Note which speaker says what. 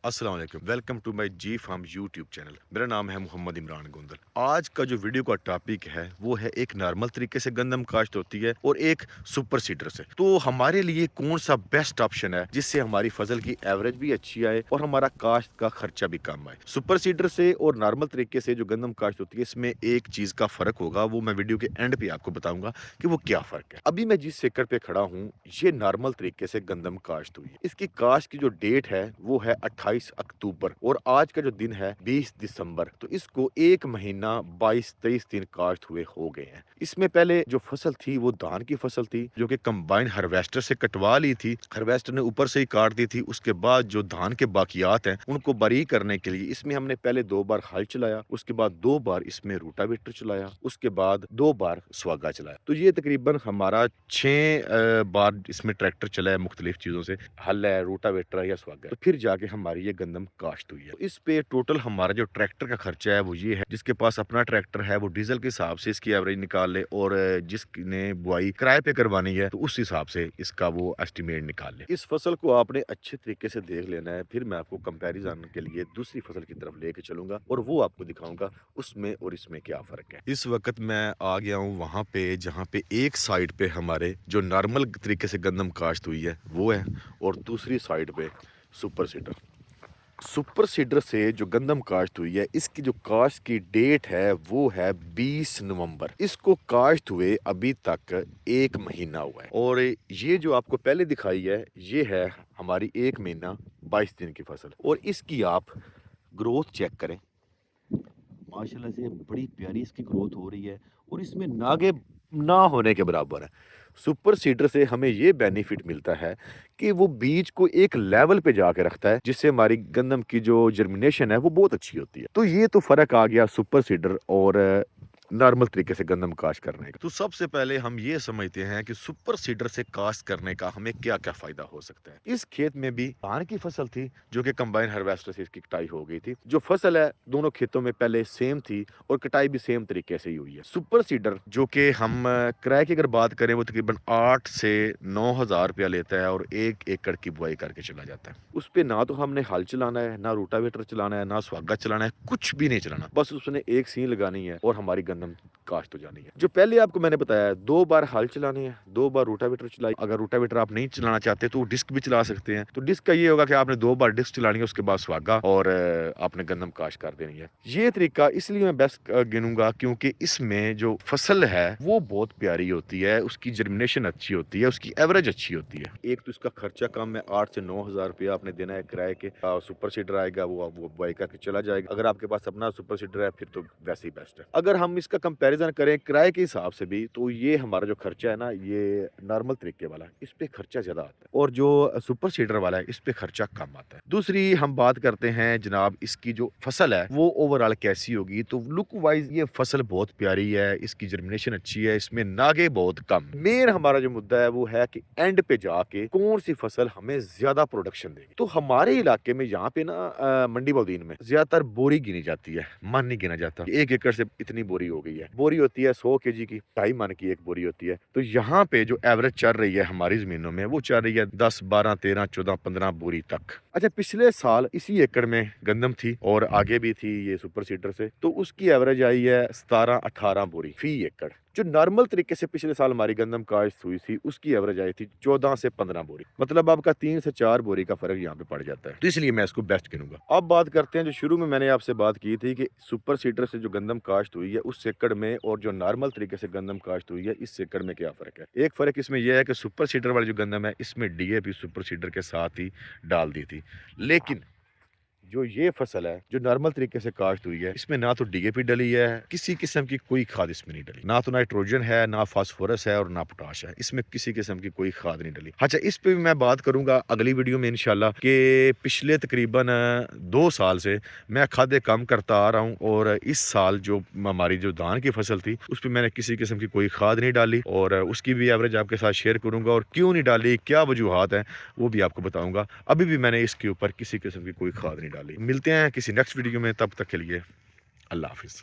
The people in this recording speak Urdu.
Speaker 1: السلام علیکم، welcome to my G farm YouTube channel. میرا نام ہے محمد عمران گوندل۔ آج کا جو ویڈیو کا ٹاپک ہے وہ ہے ایک نارمل طریقے سے گندم کاشت ہوتی ہے اور ایک سپر سیڈر سے۔ تو ہمارے لیے کون سا بیسٹ آپشن ہے جس سے ہماری فصل کی ایوریج بھی اچھی آئے اور ہمارا کاشت کا خرچہ بھی کم آئے؟ سپر سیڈر سے اور نارمل طریقے سے جو گندم کاشت ہوتی ہے اس میں ایک چیز کا فرق ہوگا، وہ میں ویڈیو کے اینڈ پہ آپ کو بتاؤں گا کہ وہ کیا فرق ہے۔ ابھی میں جس ایکڑ پہ کھڑا ہوں یہ نارمل طریقے سے گندم کاشت ہوئی ہے۔ اس کی کاشت کی جو ڈیٹ ہے وہ ہے 28 اکتوبر اور آج کا جو دن ہے 20 دسمبر، تو اس کو ایک مہینہ 22-23 دن کاشت ہوئے ہو گئے ہیں۔ اس میں پہلے جو فصل تھی وہ دھان کی فصل تھی جو کہ کمبائن ہارویسٹر سے کٹوا لی تھی، ہارویسٹر نے اوپر سے ہی کاٹ دی تھی۔ اس کے بعد جو دھان کے باقیات ہیں ان کو باریک کرنے کے لیے اس میں ہم نے پہلے 2 بار ہل چلایا، اس کے بعد 2 بار اس میں روٹاویٹر چلایا، اس کے بعد 2 بار سواگا چلایا۔ تو یہ تقریباً ہمارا 6 بار اس میں ٹریکٹر چلا ہے مختلف چیزوں سے، ہل ہے، روٹاویٹر ہے یا سواگا ہے، تو پھر جا کے ہماری یہ گندم کاشت ہوئی ہے۔ تو اس پہ ٹوٹل ہمارا جو ٹریکٹر کا خرچہ ہے وہ یہ ہے، جس کے پاس اپنا ٹریکٹر ہے وہ ڈیزل کے حساب سے اس کی ایوریج نکال لے، اور جس نے بوائی کرائے پہ کروانی ہے تو اس حساب سے اس کا وہ ایسٹیمیٹ نکال لے۔ اس فصل کو آپ نے اچھے طریقے سے دیکھ لینا ہے، پھر میں آپ کو کمپیریزن کے لیے دوسری فصل کی طرف لے کے چلوں گا اور وہ آپ کو دکھاؤں گا اس میں اور اس میں کیا فرق ہے۔ اس وقت میں آ گیا ہوں وہاں پہ جہاں پہ ایک سائڈ پہ ہمارے جو نارمل طریقے سے گندم کاشت ہوئی ہے وہ ہے، اور دوسری سائڈ پہ سپر سیڈر۔ سپر سیڈر سے جو گندم کاشت ہوئی ہے اس کی جو کاشت کی ڈیٹ ہے وہ ہے 20 نومبر۔ اس کو کاشت ہوئے ابھی تک ایک مہینہ ہوا ہے، اور یہ جو آپ کو پہلے دکھائی ہے یہ ہے ہماری ایک مہینہ 22 دن کی فصل، اور اس کی آپ گروتھ چیک کریں، ماشاءاللہ سے بڑی پیاری اس کی گروتھ ہو رہی ہے اور اس میں ناگے نہ ہونے کے برابر ہے۔ سپر سیڈر سے ہمیں یہ بینیفٹ ملتا ہے کہ وہ بیج کو ایک لیول پہ جا کے رکھتا ہے جس سے ہماری گندم کی جو جرمینیشن ہے وہ بہت اچھی ہوتی ہے۔ تو یہ تو فرق آ گیا سپر سیڈر اور نارمل طریقے سے گندم کاشت کرنے کا۔ تو سب سے پہلے ہم یہ سمجھتے ہیں کہ سپر سیڈر سے کاشت کرنے کا ہمیں کیا کیا فائدہ ہو سکتا ہے۔ اس کھیت میں بھی دھان کی فصل تھی جو کہ کمبائن ہارویسٹر سے اس کی کٹائی ہو گئی تھی۔ جو فصل ہے دونوں کھیتوں میں پہلے سیم تھی اور کٹائی بھی سیم طریقے سے ہی ہوئی ہے۔ سپر سیڈر جو کہ ہم کرائے کی اگر بات کریں وہ تقریباً 8 سے 9 ہزار روپیہ لیتا ہے اور 1 ایکڑ کی بوائی کر کے چلا جاتا ہے۔ اس پہ نہ تو ہم نے ہل چلانا ہے، نہ روٹاویٹر چلانا ہے، نہ سواگا چلانا ہے، کچھ بھی نہیں چلانا، بس اس نے ایک سین لگانی ہے اور ہماری گندم کاشت ہو جانی ہے۔ جو پہلے آپ کو میں نے بتایا ہے 2 بار ہل چلانے ہیں، 2 بار روٹاویٹر چلائی۔ اگر روٹاویٹر آپ نہیں چلانا چاہتے تو ڈسک بھی چلا سکتے ہیں۔ تو ڈسک کا یہ ہوگا کہ آپ نے 2 بار ڈسک چلانی ہے، اس کے بعد سواگا، اور آپ نے گندم کاشت کر دینی ہے۔ یہ طریقہ اس لیے میں بیسٹ گنوں گا کیونکہ اس میں جو فصل ہے وہ بہت پیاری ہوتی ہے، اس کی جرمینیشن اچھی ہوتی ہے، اس کی ایوریج اچھی ہوتی ہے۔ ایک تو اس کا خرچہ کم ہے، 8 سے 9 ہزار روپیہ آپ نے دینا ہے کرائے کے۔ سپر سیڈر آئے گا وہ بوائی کر کے چلا جائے گا۔ اگر آپ کے پاس اپنا سپر سیڈر ہے پھر تو ویسے ہی بیسٹ ہے۔ اگر ہم اس کا کمپیریزن کریں کرائے کے حساب سے بھی تو یہ ہمارا جو خرچہ ہے نا یہ نارمل طریقے والا ہے، اس پہ خرچہ زیادہ آتا ہے، اور جو سپر سیڈر والا ہے اس پہ خرچہ کم آتا ہے۔ دوسری ہم بات کرتے ہیں جناب اس کی جو فصل ہے وہ اوورآل کیسی ہوگی، تو لک وائز یہ فصل بہت پیاری ہے، اس کی جرمینیشن اچھی ہے، اس میں ناگے بہت کم۔ مین ہمارا جو مدعا ہے وہ ہے کہ اینڈ پہ جا کے کون سی فصل ہمیں زیادہ پروڈکشن دے گی۔ تو ہمارے علاقے میں یہاں پہ نا منڈی بودین میں زیادہ تر بوری گنی جاتی ہے، من نہیں گنا جاتا۔ 1 ایکڑ سے اتنی بوری ہو گئی ہے، بوری ہوتی ہے 100 kg کی، 2.5 من کی ایک بوری ہوتی ہے۔ تو یہاں پہ جو ایوریج چل رہی ہے ہماری زمینوں میں وہ چل رہی ہے 10 12 13 14 15 بوری تک۔ اچھا پچھلے سال اسی ایکڑ میں گندم تھی اور آگے بھی تھی یہ سپر سیڈر سے، تو اس کی ایوریج آئی ہے 17 18 بوری فی ایکڑ۔ جو نارمل طریقے سے پچھلے سال ہماری گندم کاشت ہوئی تھی اس کی ایوریج آئی تھی 14 سے 15 بوری، مطلب آپ کا 3 سے 4 بوری کا فرق یہاں پہ پڑ جاتا ہے۔ تو اس لیے میں اس کو بیسٹ گنوں گا۔ اب بات کرتے ہیں جو شروع میں نے آپ سے بات کی تھی کہ سپر سیڈر سے جو گندم کاشت ہوئی ہے اس ایکڑ میں اور جو نارمل طریقے سے گندم کاشت ہوئی ہے اس ایکڑ میں کیا فرق ہے۔ ایک فرق اس میں یہ ہے کہ سپر سیڈر والی جو گندم ہے اس میں D A P super cedar کے ساتھ ہی ڈال دی تھی، لیکن جو یہ فصل ہے جو نارمل طریقے سے کاشت ہوئی ہے اس میں نہ تو ڈی اے پی ڈلی ہے، کسی قسم کی کوئی کھاد اس میں نہیں ڈلی، نہ تو نائٹروجن ہے، نہ فاسفورس ہے اور نہ پوٹاش ہے، اس میں کسی قسم کی کوئی کھاد نہیں ڈلی۔ اچھا اس پہ بھی میں بات کروں گا اگلی ویڈیو میں انشاءاللہ کہ پچھلے تقریباً 2 سال سے میں کھادیں کم کرتا آ رہا ہوں، اور اس سال جو ہماری جو دھان کی فصل تھی اس پہ میں نے کسی قسم کی کوئی کھاد نہیں ڈالی، اور اس کی بھی ایوریج آپ کے ساتھ شیئر کروں گا، اور کیوں نہیں ڈالی، کیا وجوہات ہیں وہ بھی آپ کو بتاؤں گا۔ ابھی بھی میں نے اس کے اوپر کسی قسم کی کوئی کھاد نہیں ڈالی۔ ملتے ہیں کسی نیکسٹ ویڈیو میں، تب تک کے لیے اللہ حافظ۔